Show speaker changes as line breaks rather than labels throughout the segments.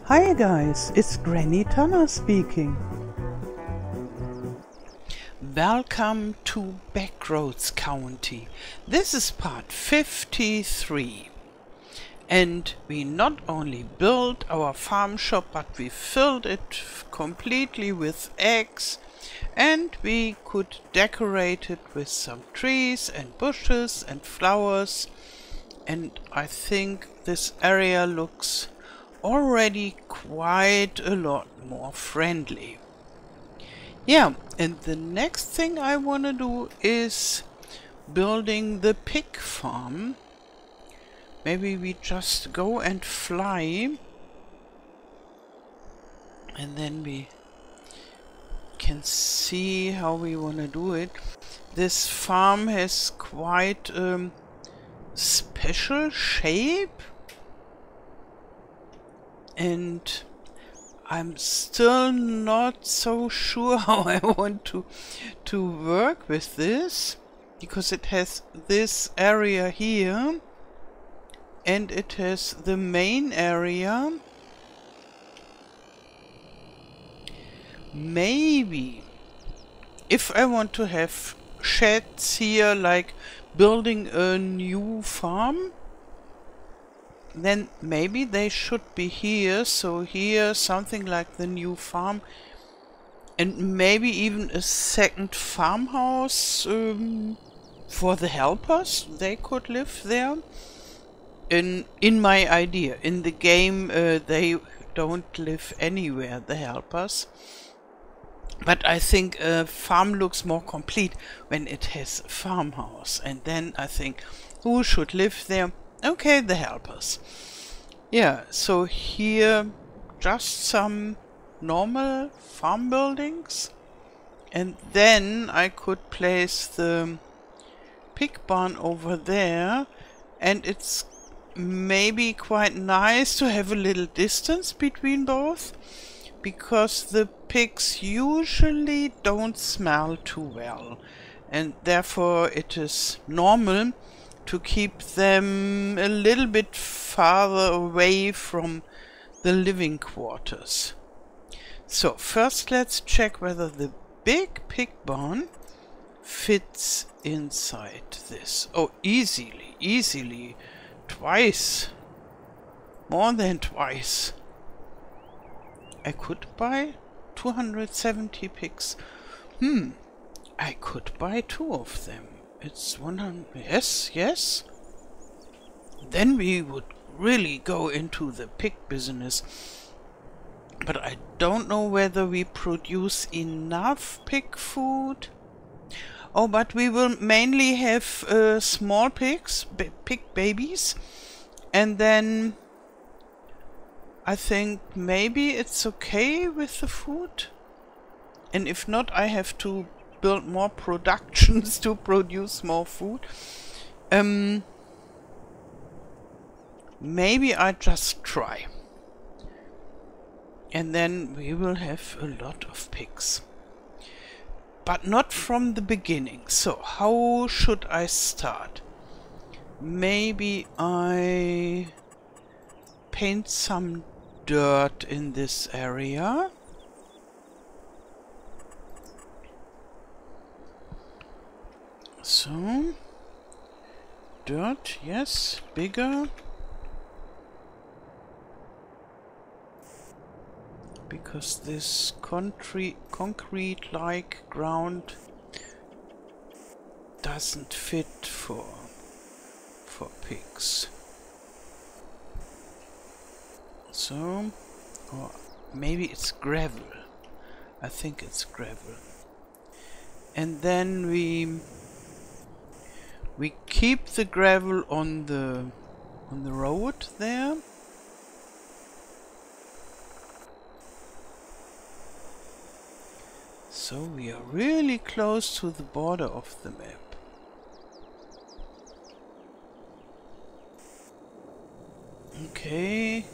Hi guys, it's Granny Tana speaking. Welcome to Backroads County. This is part 53. And we not only built our farm shop, but we filled it completely with eggs. And we could decorate it with some trees and bushes and flowers. And I think this area looks already quite a lot more friendly. Yeah, and the next thing I want to do is building the pig farm. Maybe we just go and fly, and then we can see how we want to do it. This farm has quite special shape, and I'm still not so sure how I want to work with this, because it has this area here and it has the main area. Maybe if I want to have sheds here, like building a new farm, then maybe they should be here. So here something like the new farm, and maybe even a second farmhouse for the helpers. They could live there. In my idea, in the game they don't live anywhere, the helpers. But I think a farm looks more complete when it has a farmhouse. And then I think, who should live there? Okay, the helpers. Yeah, so here just some normal farm buildings. And then I could place the pig barn over there. And it's maybe quite nice to have a little distance between both, because the pigs usually don't smell too well, and therefore it is normal to keep them a little bit farther away from the living quarters. So first let's check whether the big pig barn fits inside this. Oh, easily, twice, more than twice. I could buy 270 pigs. I could buy 2 of them. It's 100. Yes. Then we would really go into the pig business. But I don't know whether we produce enough pig food. Oh, but we will mainly have small pigs, pig babies. And then I think maybe it's okay with the food. And if not, I have to build more productions to produce more food. Maybe I just try. And then we will have a lot of pigs. But not from the beginning. So how should I start? Maybe I paint some dirt in this area. So, dirt, yes, bigger. Because this concrete-like ground doesn't fit for pigs. So, or maybe it's gravel. I think it's gravel. And then we keep the gravel on the road there. So we are really close to the border of the map. Okay.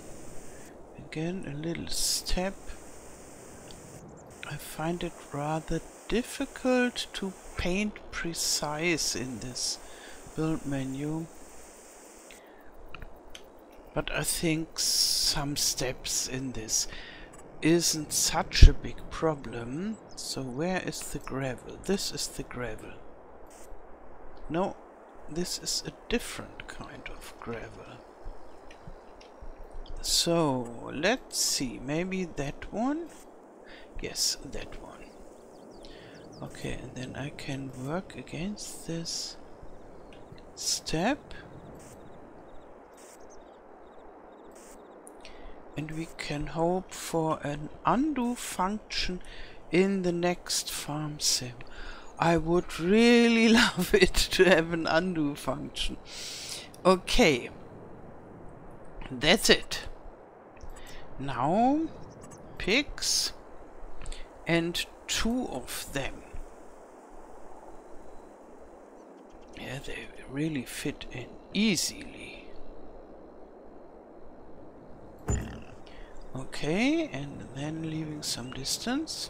Again, a little step. I find it rather difficult to paint precise in this build menu. But I think some steps in this isn't such a big problem. So where is the gravel? This is the gravel. No, this is a different kind of gravel. So let's see, maybe that one? Yes, that one. Okay, and then I can work against this step. And we can hope for an undo function in the next farm sim. I would really love it to have an undo function. Okay. That's it. Now, pigs and 2 of them. Yeah, they really fit in easily. Okay, and then leaving some distance.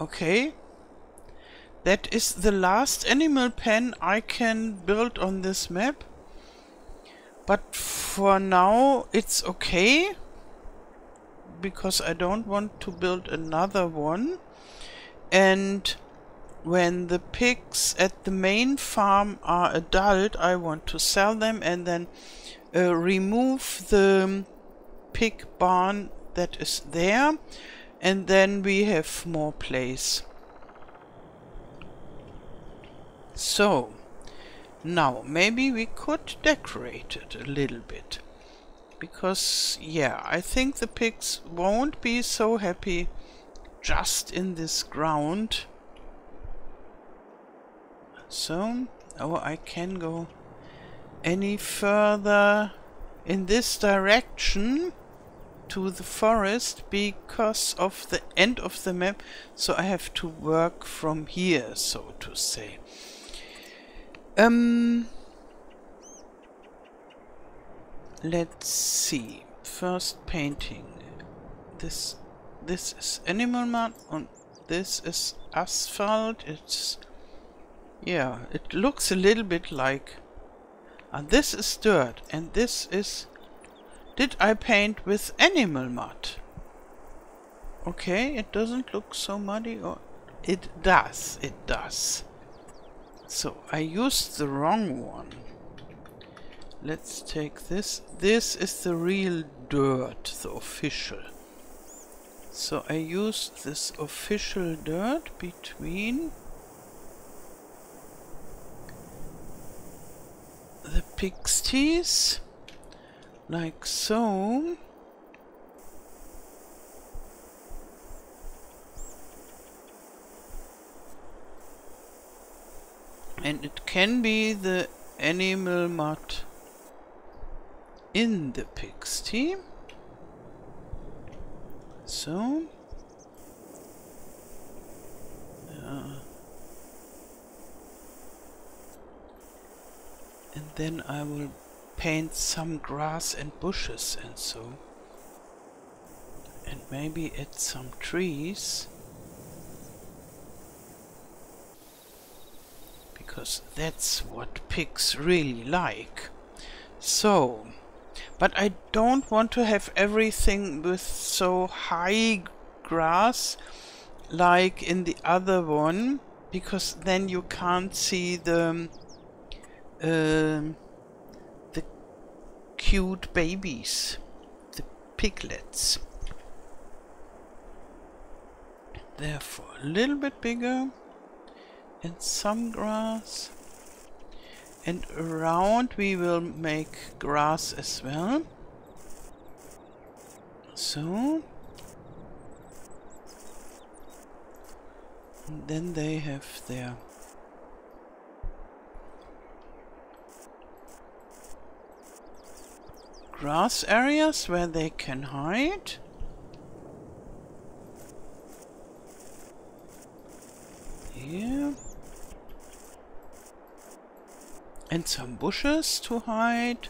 Okay. That is the last animal pen I can build on this map. But for now it's okay, because I don't want to build another one. And when the pigs at the main farm are adult, I want to sell them and then remove the pig barn that is there, and then we have more place. So now maybe we could decorate it a little bit, because yeah, I think the pigs won't be so happy just in this ground. So, oh, I can go any further in this direction to the forest because of the end of the map, so I have to work from here, so to say. Let's see. First painting. This is animal mud and this is asphalt. It's, yeah, it looks a little bit like, and this is dirt and this is, did I paint with animal mud? Okay, it doesn't look so muddy, or it does. So I used the wrong one. Let's take this. This is the real dirt, the official. So I used this official dirt between the pig's teeth, like so. And it can be the animal mud in the pig's teeth. So. And then I will paint some grass and bushes and so. And maybe add some trees. Because that's what pigs really like. So, but I don't want to have everything with so high grass like in the other one, because then you can't see the cute babies, the piglets. Therefore, a little bit bigger. And some grass, and around we will make grass as well. So, and then they have their grass areas where they can hide. Here. And some bushes to hide.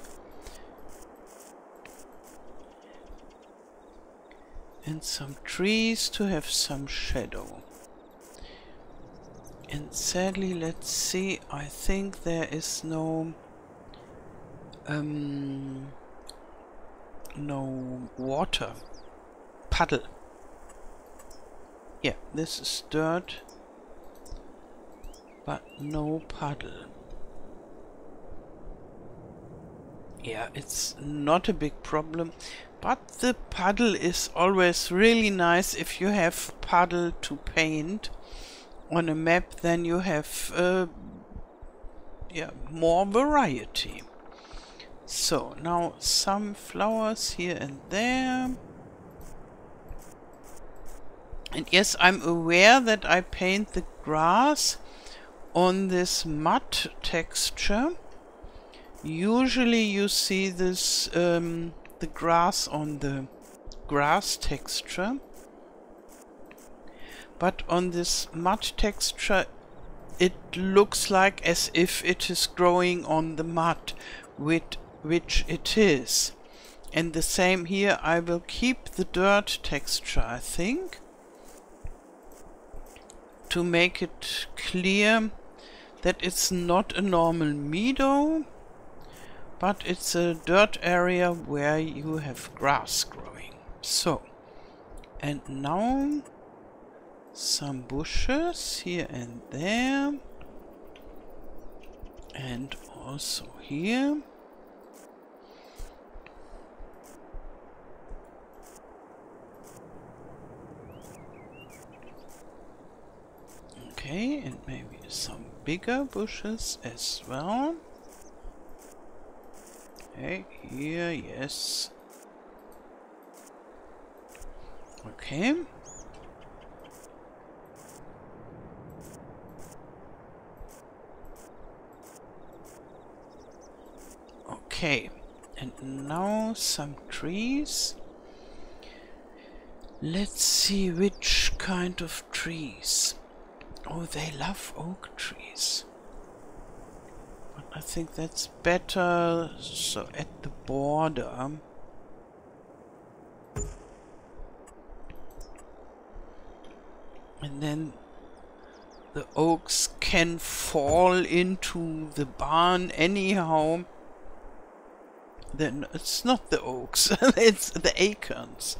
And some trees to have some shadow. And sadly, let's see, I think there is no water. Puddle. Yeah, this is dirt, but no puddle. Yeah, it's not a big problem, but the puddle is always really nice. If you have puddle to paint on a map, then you have yeah, more variety. So now some flowers here and there. And yes, I'm aware that I paint the grass on this mud texture. Usually you see this the grass on the grass texture, but on this mud texture it looks like as if it is growing on the mud, which it is. And the same here, I will keep the dirt texture, I think, to make it clear that it's not a normal meadow, but it's a dirt area where you have grass growing. So, and now some bushes here and there, and also here. Okay, and maybe some bigger bushes as well. Okay, here, yes. Okay. Okay, and now some trees. Let's see which kind of trees. Oh, they love oak trees. But I think that's better so at the border. And then the oaks can fall into the barn anyhow. Then it's not the oaks, it's the acorns.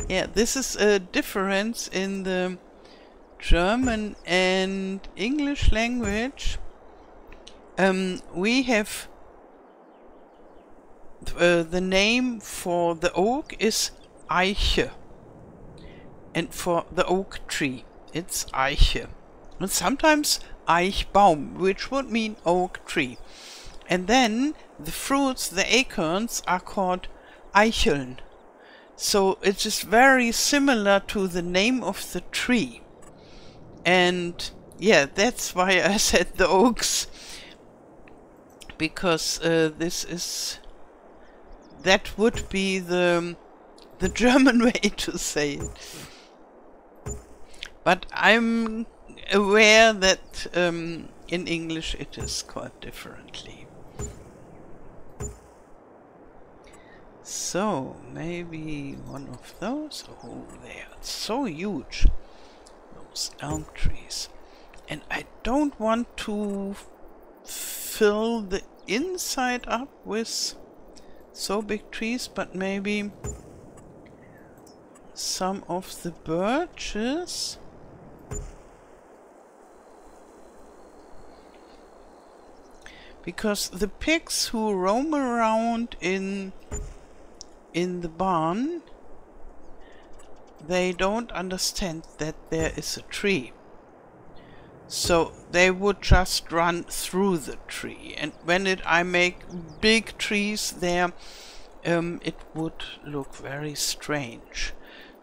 Yeah, this is a difference in the German and English language. We have the name for the oak is Eiche, and for the oak tree it's Eiche, and sometimes Eichbaum, which would mean oak tree. And then the fruits, the acorns, are called Eicheln. So it's just very similar to the name of the tree. And yeah, that's why I said the oaks, because that would be the German way to say it. But I'm aware that in English it is called differently. So maybe one of those. Oh, they are so huge, those elm trees. And I don't want to fill the inside up with so big trees, but maybe some of the birches. Because the pigs who roam around in the barn, they don't understand that there is a tree. So they would just run through the tree. And when I make big trees there, it would look very strange.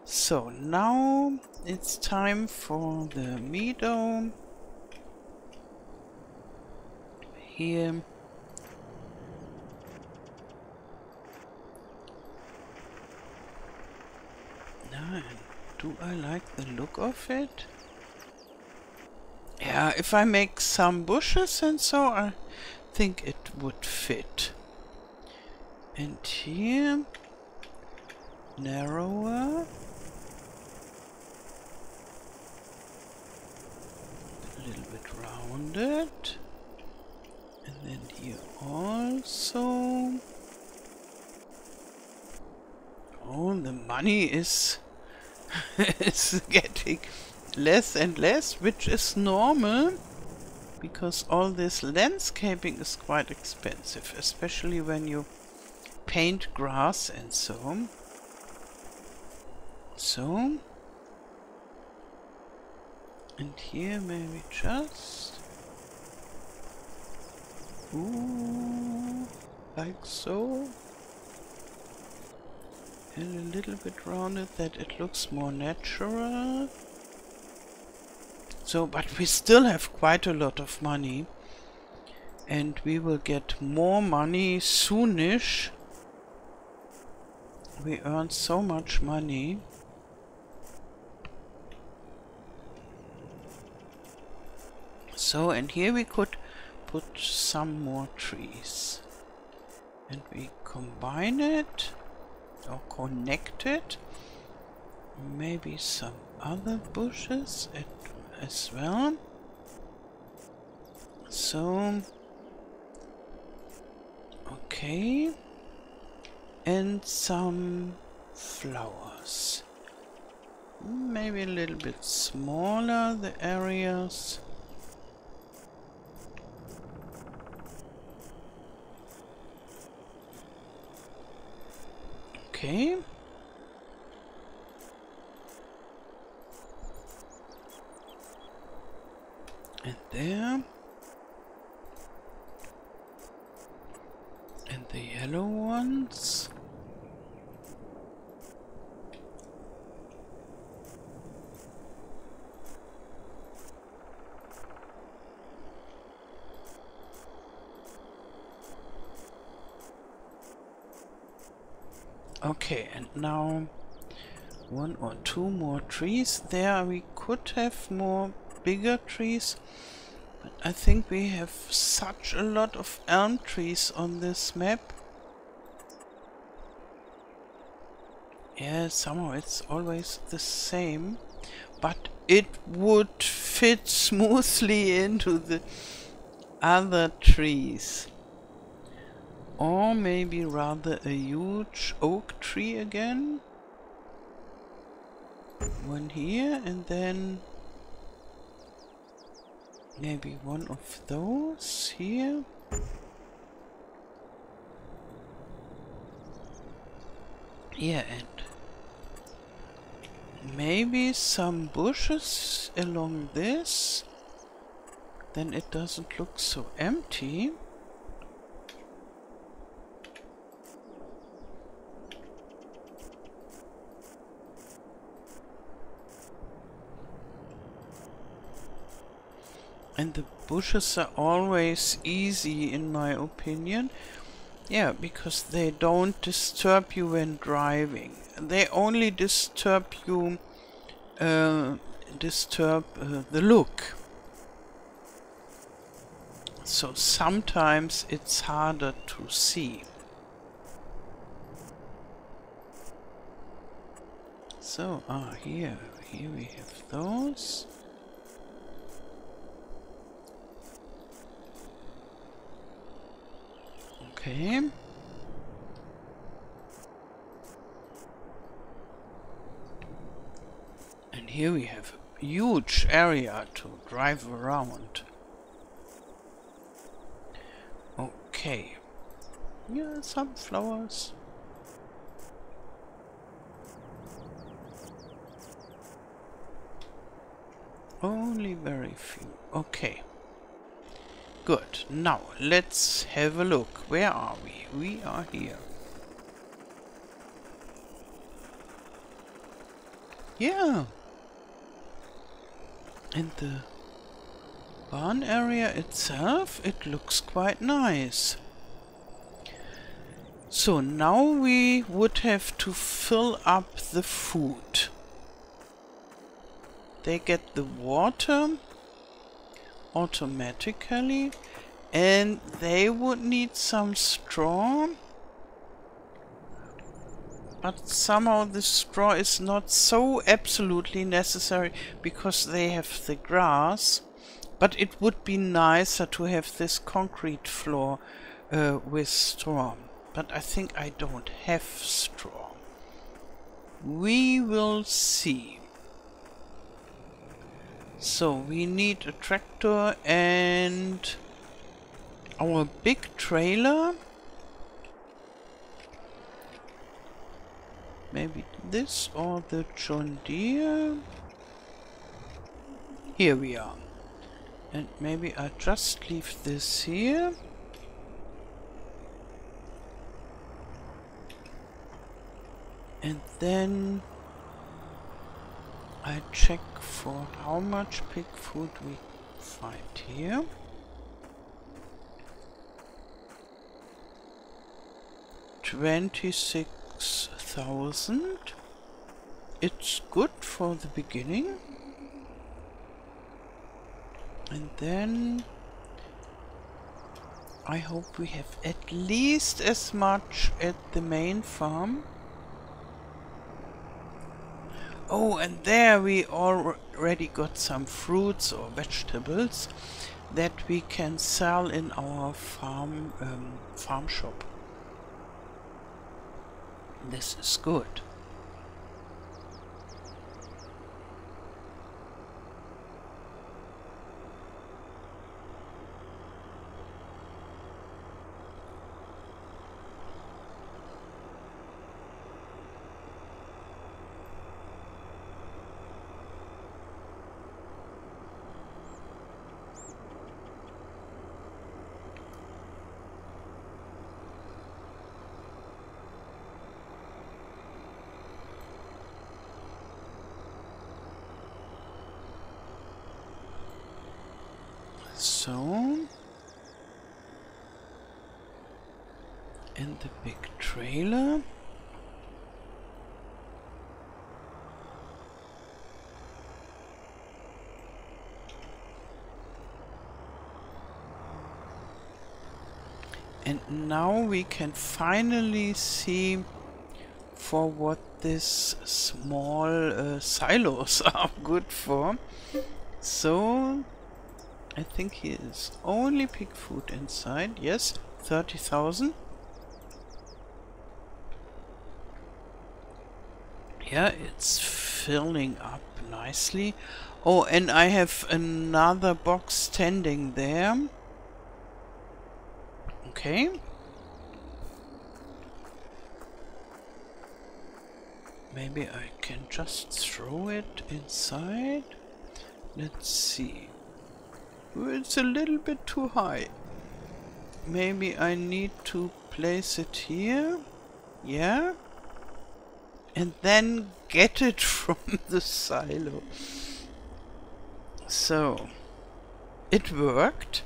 So now it's time for the meadow. Here. Now, do I like the look of it? Yeah, if I make some bushes and so, I think it would fit. And here, narrower. A little bit rounded. And then here also. Oh, the money is is getting less and less, which is normal, because all this landscaping is quite expensive, especially when you paint grass and so. And here maybe just, ooh, like so. And a little bit rounded that it looks more natural. So, but we still have quite a lot of money. And we will get more money soonish. We earn so much money. So, and here we could put some more trees. And we combine it. Or connect it. Maybe some other bushes as well. So, okay. And some flowers. Maybe a little bit smaller, the areas. Okay. And there. And the yellow ones. Okay, and now one or two more trees. There we could have more bigger trees, but I think we have such a lot of elm trees on this map. Yeah, somehow it's always the same, but it would fit smoothly into the other trees. Or maybe rather a huge oak tree again. One here, and then maybe one of those here. Yeah, and maybe some bushes along this. Then it doesn't look so empty. And the bushes are always easy in my opinion. Yeah, because they don't disturb you when driving. They only disturb you, the look. So sometimes it's harder to see. So, here we have those. Okay. And here we have a huge area to drive around. Okay. Yeah, some flowers. Only very few. Okay. Good. Now, let's have a look. Where are we? We are here. Yeah. And the barn area itself, it looks quite nice. So now we would have to fill up the food. They get the water automatically, and they would need some straw. But somehow the straw is not so absolutely necessary because they have the grass. But it would be nicer to have this concrete floor with straw. But I think I don't have straw. We will see. So we need a tractor and our big trailer. Maybe this or the John Deere. Here we are. And maybe I just leave this here. And then I check for how much pig food we find here. $26,000. It's good for the beginning. And then I hope we have at least as much at the main farm. Oh, and there we already got some fruits or vegetables that we can sell in our farm shop. This is good. So, and the big trailer. And now we can finally see for what this small silos are good for. So I think here is only pig food inside. Yes, 30,000. Yeah, it's filling up nicely. Oh, and I have another box standing there. Okay. Maybe I can just throw it inside. Let's see. It's a little bit too high. Maybe I need to place it here. Yeah. And then get it from the silo. So, it worked.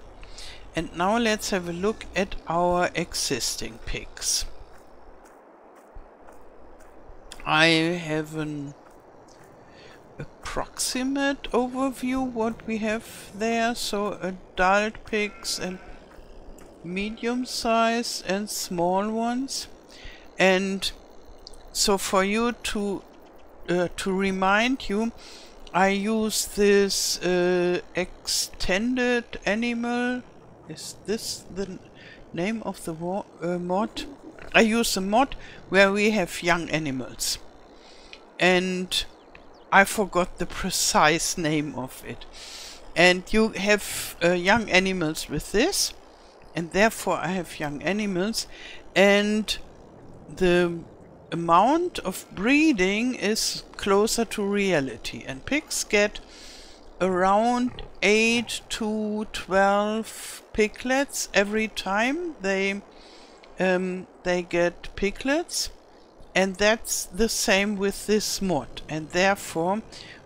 And now let's have a look at our existing pigs. I have an approximate overview what we have there. So adult pigs and medium size and small ones. And so for you to remind you, I use this extended animal. Is this the name of the mod? I use a mod where we have young animals. And I forgot the precise name of it. And you have young animals with this. And therefore I have young animals. And the amount of breeding is closer to reality. And pigs get around 8 to 12 piglets every time they get piglets, and that's the same with this mod, and therefore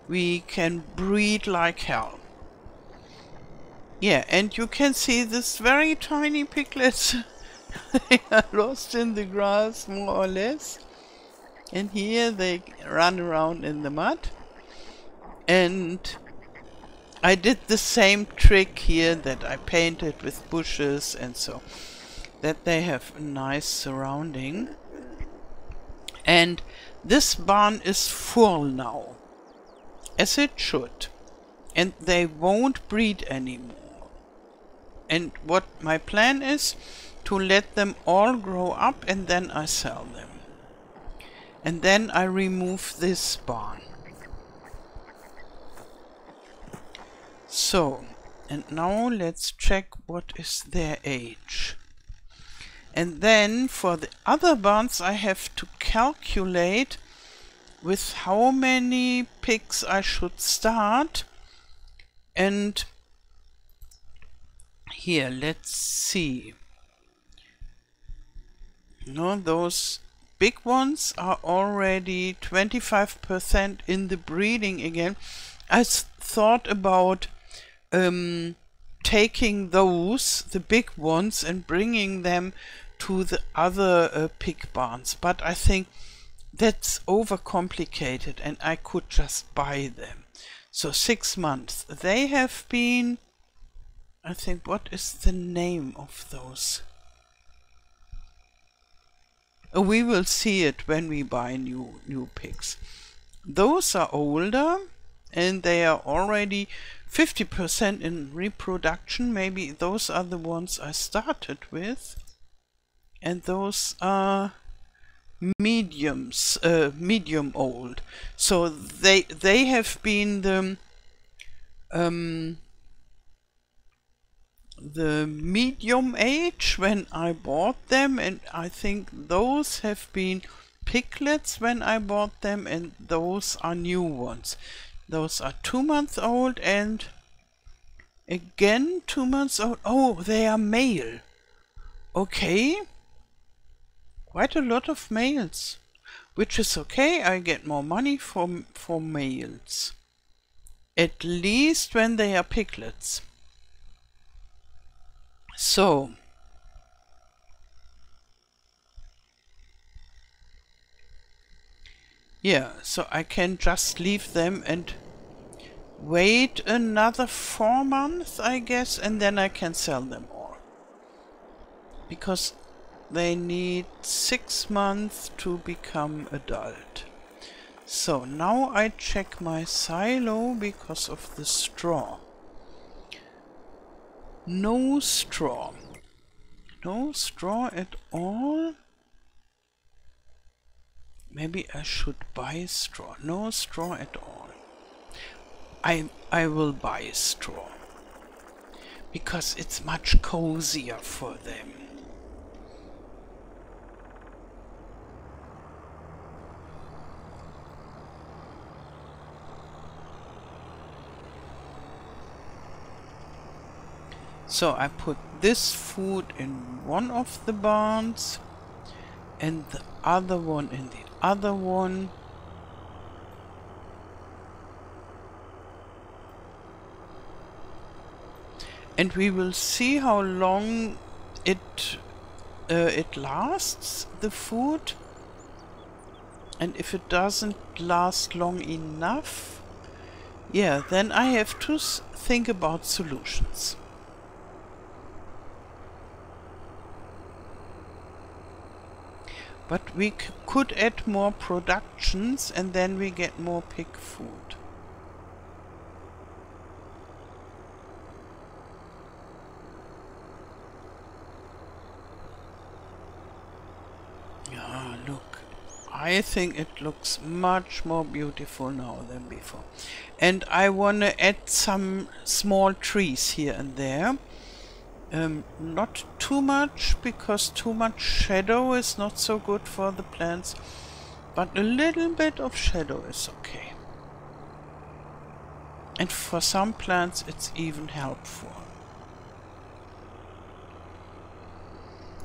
we can breed like hell. Yeah, and you can see this very tiny piglets. They are lost in the grass more or less, and here they run around in the mud. And I did the same trick here, that I painted with bushes and so that they have a nice surrounding. And this barn is full now, as it should, and they won't breed anymore. And what my plan is, to let them all grow up and then I sell them. And then I remove this barn. So, and now let's check what is their age. And then for the other barns I have to calculate with how many pigs I should start. And here, let's see. No, those big ones are already 25% in the breeding again. I thought about taking those, the big ones, and bringing them to the other pig barns. But I think that's overcomplicated and I could just buy them. So 6 months. They have been, I think, what is the name of those? We will see it when we buy new pigs. Those are older and they are already 50% in reproduction. Maybe those are the ones I started with. And those are medium old. So they have been the medium age when I bought them, and I think those have been piglets when I bought them, and those are new ones. Those are 2 months old and again 2 months old. Oh, they are male. Okay. Quite a lot of males, which is okay. I get more money for males. At least when they are piglets. So, yeah, so I can just leave them and wait another 4 months, I guess, and then I can sell them all. Because they need 6 months to become adult. So now I check my silo because of the straw. No straw. No straw at all. Maybe I should buy straw. No straw at all. I will buy straw. Because it's much cozier for them. So I put this food in one of the barns and the other one in the other one. And we will see how long it lasts, the food. And if it doesn't last long enough, yeah, then I have to think about solutions. But we could add more productions and then we get more pig food. Ah, look. I think it looks much more beautiful now than before. And I want to add some small trees here and there. Not too much, because too much shadow is not so good for the plants, but a little bit of shadow is okay. And for some plants it's even helpful.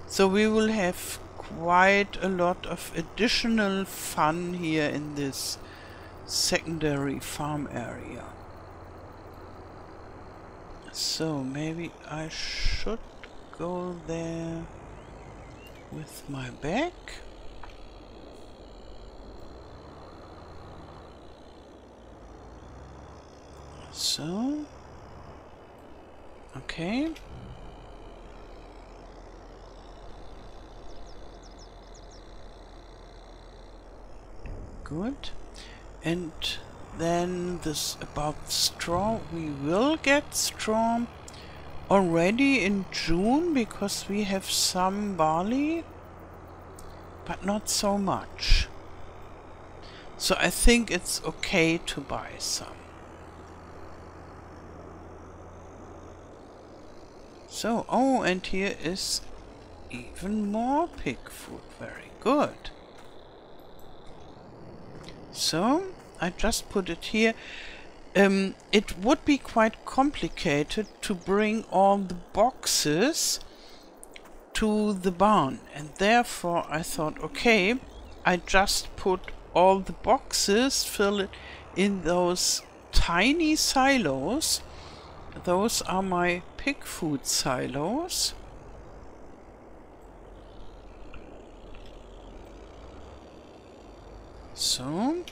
So we will have quite a lot of additional fun here in this secondary farm area. So maybe I should go there with my bag. So, okay. good. And then this about straw, we will get straw already in June because we have some barley, but not so much. So I think it's okay to buy some. So, oh, and here is even more pig food. Very good. So, I just put it here. It would be quite complicated to bring all the boxes to the barn, and therefore I thought, okay, I just put all the boxes, fill it in those tiny silos. Those are my pig food silos. So,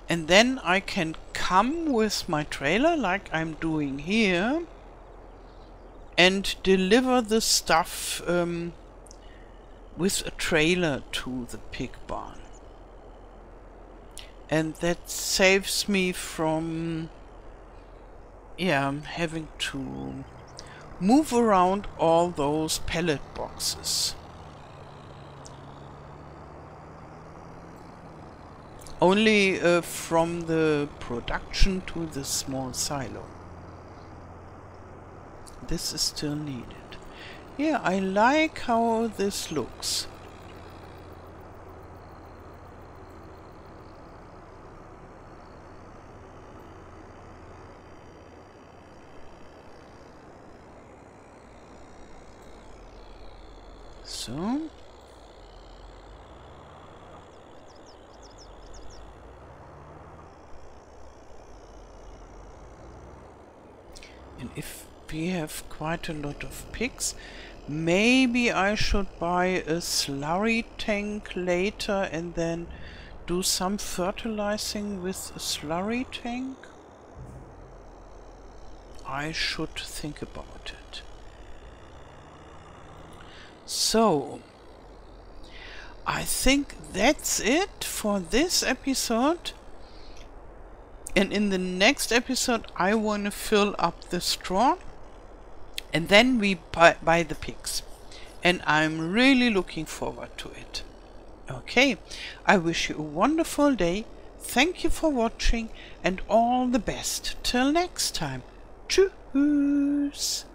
and then I can come with my trailer like I'm doing here and deliver the stuff with a trailer to the pig barn. And that saves me from having to move around all those pallet boxes. Only from the production to the small silo. This is still needed. Yeah, I like how this looks. So. And if we have quite a lot of pigs, maybe I should buy a slurry tank later and then do some fertilizing with a slurry tank. I should think about it. So, I think that's it for this episode. And in the next episode I want to fill up the straw and then we buy the pigs. And I'm really looking forward to it. Okay, I wish you a wonderful day. Thank you for watching and all the best. Till next time. Tschüss.